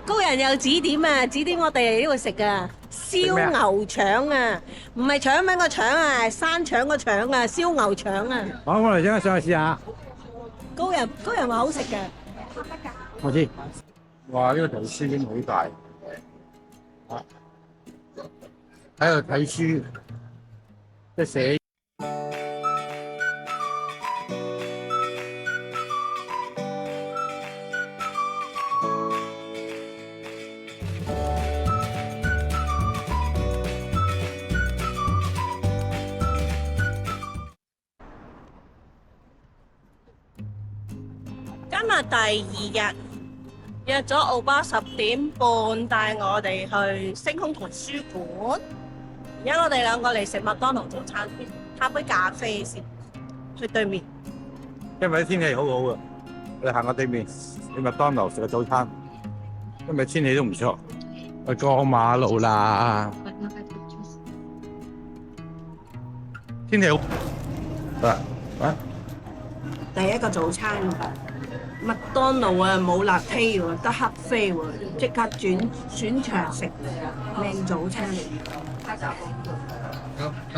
高人有指點啊，指點我哋嚟呢度食噶燒牛腸啊，唔係腸粉個腸啊，係山腸個腸啊，燒牛腸啊。好，我哋而家上去試下。高人話好食嘅。我知。哇！呢個圖書館好大。喺度睇書，即係寫。今日第二日，約咗奧巴10點半帶我哋去星空圖書館。而家我哋兩個嚟食麥當勞早餐，嘆杯咖啡先。去對面。因為啲天氣好好啊，我哋行過對面去麥當勞食個早餐。今日天氣都唔錯，去過馬路啦。天氣好。第一個早餐，麥當勞啊冇辣梯喎，得黑啡喎，即刻選場食靚早餐。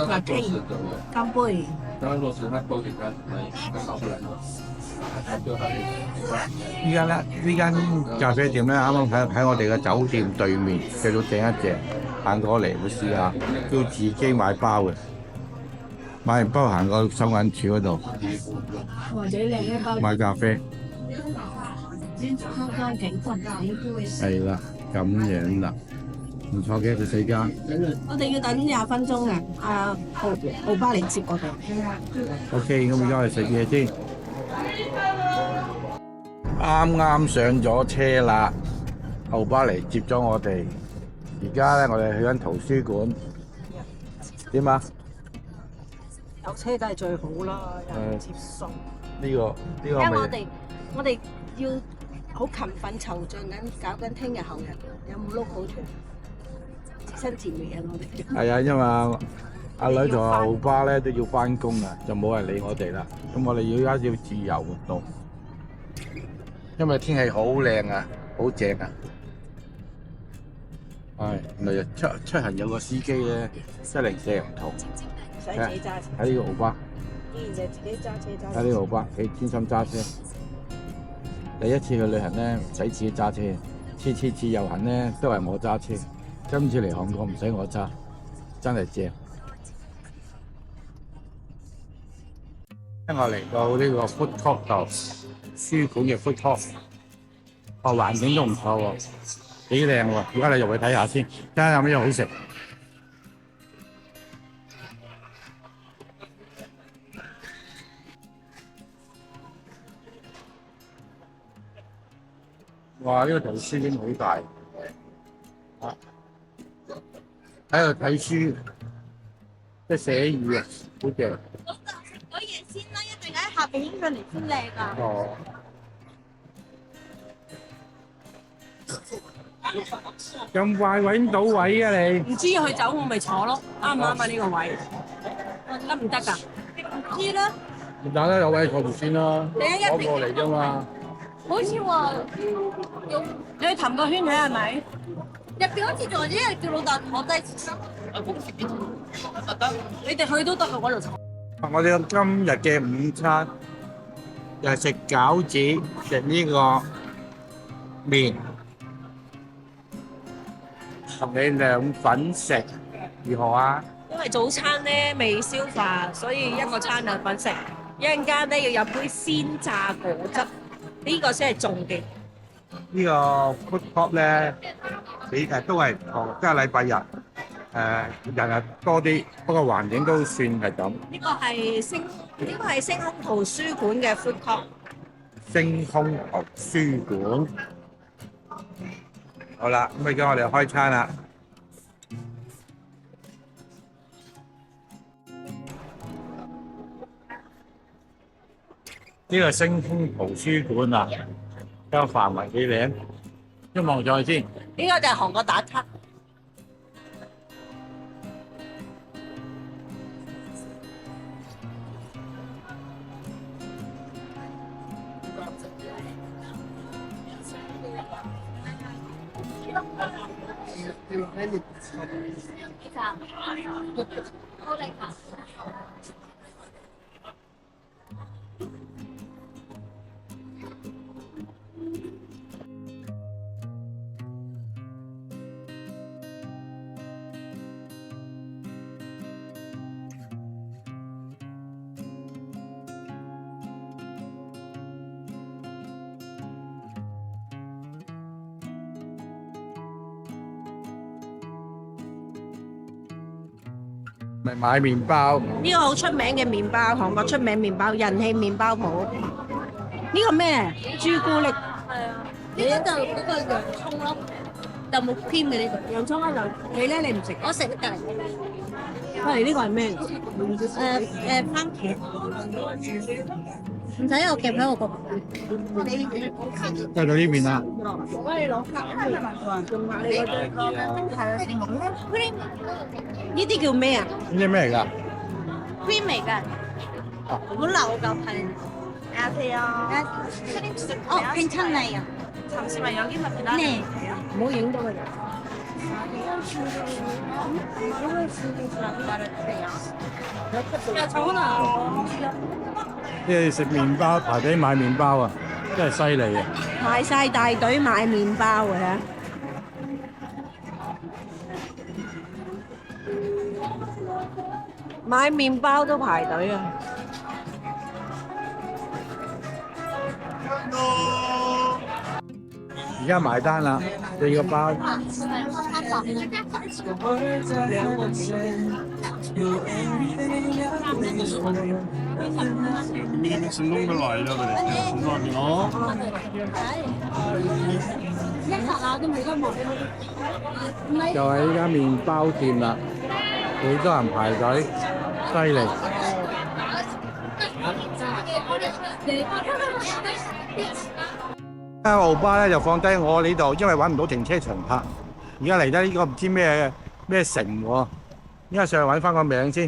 辣梯，乾杯。依家咧呢間咖啡店咧，啱啱喺我哋嘅酒店對面，叫到正一正，行過嚟會試下，要自己買包嘅，買完包行過收銀處嗰度，或者另一包買咖啡。香港景分係啦，咁樣啦，唔錯嘅，第4間。我哋要等20分鐘啊！奧巴嚟接我哋。OK，咁而家去食嘢先。啱啱上咗車啦，奧巴嚟接咗我哋。而家咧，我哋去緊圖書館。點啊？有車梗係最好啦，有人接送。呢個因為我哋要好勤奮籌進緊，搞緊聽日後日有冇 logo 出，自生自滅啊！我哋係啊，因為阿女同阿奧巴咧都要翻工啊，就冇人理我哋啦。咁我哋而家要自由活動，因為天氣好靚啊，好正啊。係，嚟出行有個司機咧，104唔同。唔使自己揸車。喺呢個奧巴。依然就係自己揸車揸。喺呢個奧巴，你專心揸車。第一次去旅行咧，唔使自己揸車，次自由行咧都係我揸車。今次嚟韓國唔使我揸，真係正。我嚟到呢個 food court 度，書館嘅 food court，環境都唔錯喎，幾靚喎。而家你入去睇下先，睇下有咩好食。哇！呢個圖書館好大，喺度睇書，即係寫語啊，好正。食咗嘢先啦，一定喺下邊影上嚟先靚啊！哦。咁快揾到位啊你？唔知佢走我咪坐咯，啱唔啱啊？呢個位得唔得㗎？唔知啦。唔打得有位坐住先啦，你一攞過嚟啫嘛。好似話用你去氹個圈睇係咪？入邊好似仲有一日叫老豆坐低先。你哋去都得㗎，嗰度坐。我哋今日嘅午餐又係食餃子，食呢個麵，同你涼粉食，如何啊？因為早餐咧未消化，所以一個餐兩份食。一陣間咧要飲杯鮮榨果汁，呢個先係重點。呢個 food court 咧，你都係唔錯，即係禮拜日人係多啲，不過環境都算係咁。呢個係星空圖書館嘅 food court。星空圖書館。好啦，咁而家我哋開餐啦。呢個星空圖書館啊，個範圍幾靚，一望上去先。呢個就係韓國打卡。咪買麵包，呢個好出名嘅麵包，韓國出名麵包，人氣麵包鋪。呢個咩？朱古力。呢個就嗰個洋葱咯，就冇添嘅呢個。洋葱啊，你咧你唔食？我食得㗎。喂，呢個係咩？番茄。唔使我夾喺我個。到呢邊啦。呢啲叫咩啊？呢啲咩嚟㗎？ cream 嚟㗎，好流㗎係。괜찮아요. 잠시만 여기만 기다려. 네. 唔好影到佢哋。야 정훈아. 你哋食麵包排隊買麵包啊，真係犀利啊！排晒大隊買麵包嘅。買麵包都排隊啊！而家埋單啦，4個包。就係呢間麵包店啦，幾多人排隊，犀利！澳巴咧就放低我呢度，因為揾唔到停車場泊。而家嚟得呢個唔知咩城喎，依家上去揾翻個名先。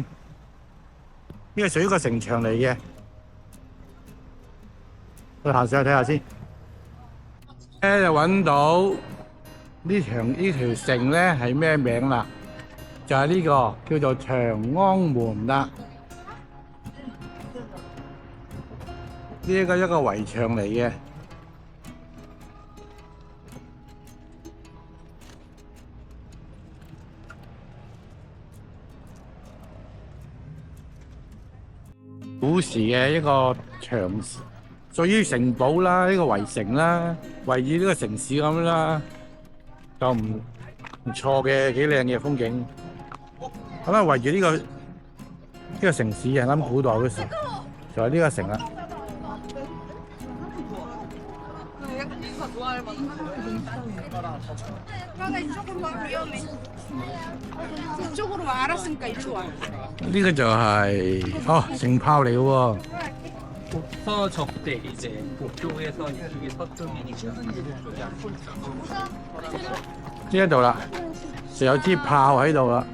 呢個屬於一個城牆嚟嘅，我行上去睇下先。咧就揾到呢條城咧係咩名啦？就係呢個叫做長安門啦。呢一個圍牆嚟嘅。古時嘅一個牆，屬於城堡啦，呢個圍城啦，圍繞呢個城市咁啦，就唔錯嘅，幾靚嘅風景。咁啊，圍住呢個城市係諗古代嘅時候，就係呢個城啦。呢個就係城炮嚟嘅喎。 서적대 이제 북쪽에서 이쪽이 서쪽이니까. 呢一度啦，就有支炮喺度啦，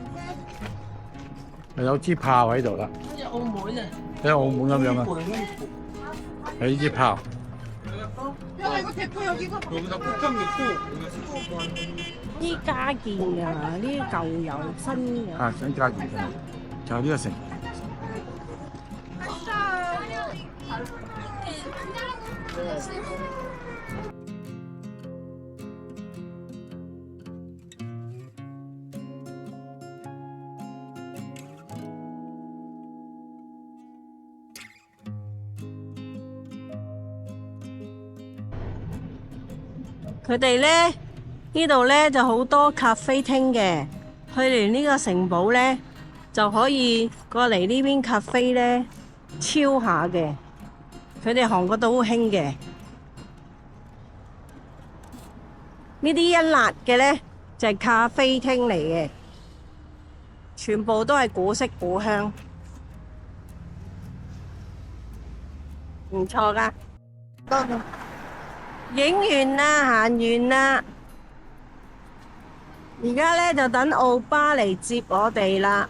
有支炮喺度啦。好似澳門啊！喺澳門咁樣啊！有呢支炮。呢家建㗎，呢啲舊有新嘅。想加件就係呢個城。 佢哋咧呢度咧就好多咖啡廳嘅，去嚟呢個城堡咧就可以過嚟呢邊咖啡咧超下嘅。佢哋韓國都好興嘅。呢啲一辣嘅咧就係咖啡廳嚟嘅，全部都係古色古香，唔錯㗎。影完啦，行完啦，而家咧就等奧巴嚟接我哋啦，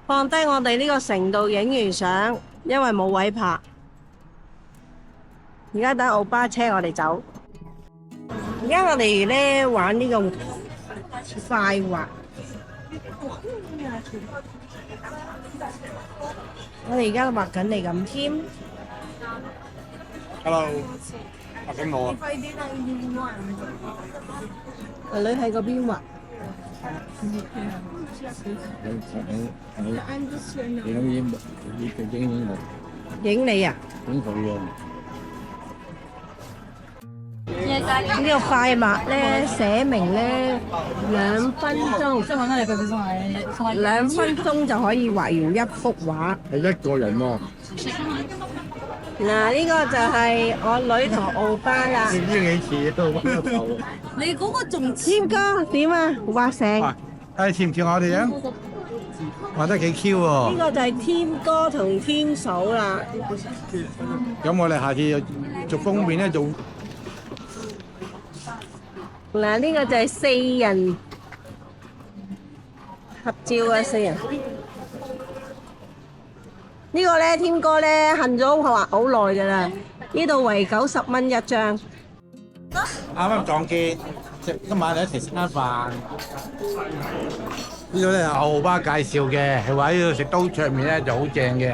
放低我哋呢個城度影完相，因為冇位泊。而家等奧巴車我哋走。而家我哋咧玩呢個快滑，我哋而家畫緊嚟咁添。 Hello，畫緊我啊！個女喺嗰邊畫，影你啊！呢個快畫咧寫明咧2分鐘，2分鐘就可以畫完一幅畫。係一個人喎。嗱，呢個就係我女同奧巴啦。知唔知幾似都畫得頭？你嗰個仲簽哥點啊？畫成睇似唔似我哋啊？畫得幾 Q 喎！呢個就係天哥同天嫂啦。咁我哋下次做封面咧做。嗱，呢個就係4人合照啊，4人。呢個咧，天哥咧恨咗畫好耐㗎啦。呢度為90蚊一張。啱啱撞見，今晚嚟一齊食餐飯。呢度咧係奧巴介紹嘅，係話呢度食刀灼麵咧就好正嘅。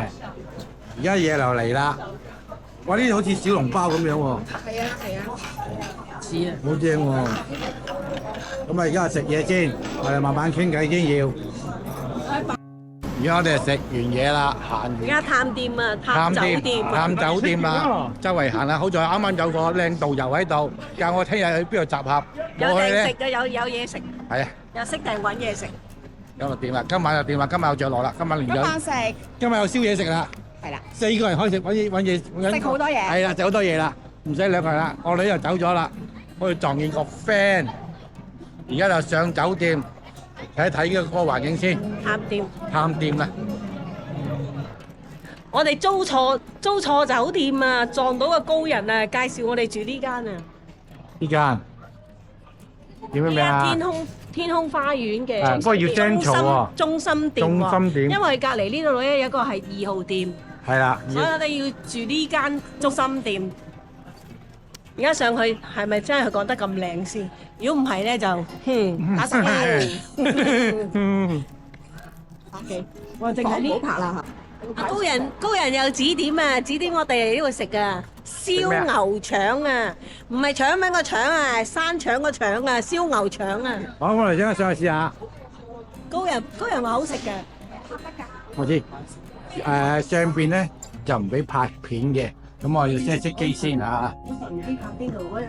而家嘢就嚟啦，哇！呢度好似小籠包咁樣喎。係啊係啊，似啊。好正喎！咁啊，而家食嘢先，我哋慢慢傾偈先要。而家我哋食完嘢啦，行完。而家探店啊，探酒店。探酒店啦，周圍行啦。好在啱啱有個靚導遊喺度，教我聽日去邊度集合。有我去咧訂食嘅，有嘢食，係啊，又識訂揾嘢食。咁就掂啦。今晚就掂啦，今晚有着落啦。今晚連咗，食今晚有宵夜食啦。係啦， 4個人可以食揾嘢，食好多嘢。係啦，食好多嘢啦，唔使2個人啦。我女就走咗啦，我哋撞見個 friend，而家就上酒店睇一睇呢個環境先，探店。探店啦。我哋租錯酒店啊，撞到個高人啊，介紹我哋住呢間啊。呢間叫咩名呢間啊？天空花園嘅不過要 central 喎，中心店喎。中心店因為隔離呢度咧有一個係2號店，係啦，所以我哋要住呢間中心店。而家上去係咪真係講得咁靚先？如果唔係咧就打實啦。OK，我淨係呢拍啦嚇。高人又指點啊，指點我哋嚟呢度食啊，燒牛腸啊，唔係腸粉個腸啊，生腸個腸啊，燒牛腸啊。好，我哋而家上去試下。高人話好食嘅。我知。上邊咧就唔俾拍片嘅，咁我要熄機先嚇。唔知拍邊度嗰樣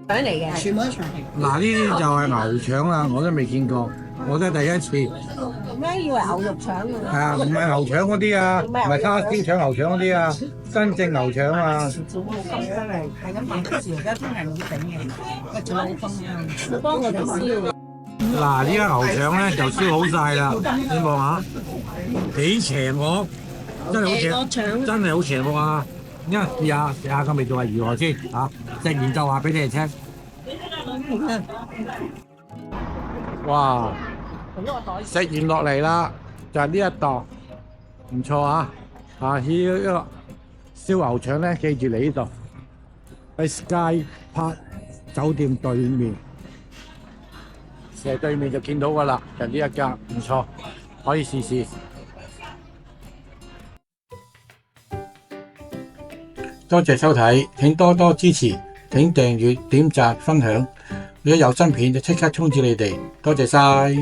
腸嚟嘅，全部都腸。嗱，呢啲就係牛腸啦，我都未見過，我都係第一次。點解以為牛肉腸㗎？係啊，唔係牛腸嗰啲啊，唔係叉燒腸牛腸嗰啲啊，真正牛腸啊！係咁買嗰時，而家真係好頂嘅，個做好風啊！幫我哋燒。嗱，呢家牛腸咧就燒好晒啦，你望下，幾邪惡，真係好邪，真係好邪惡啊！一試下個味道係如何先嚇，食完就話俾你哋聽。哇！食完落嚟啦，就係呢一檔，唔錯啊！下次呢個燒牛腸咧，記住嚟呢度，喺 Sky Park 酒店對面，斜對面就見到噶啦，就呢一間唔錯，可以試試。多謝收睇，請多多支持，請訂閱、點讚、分享。如果有新片就即刻通知你哋，多謝晒。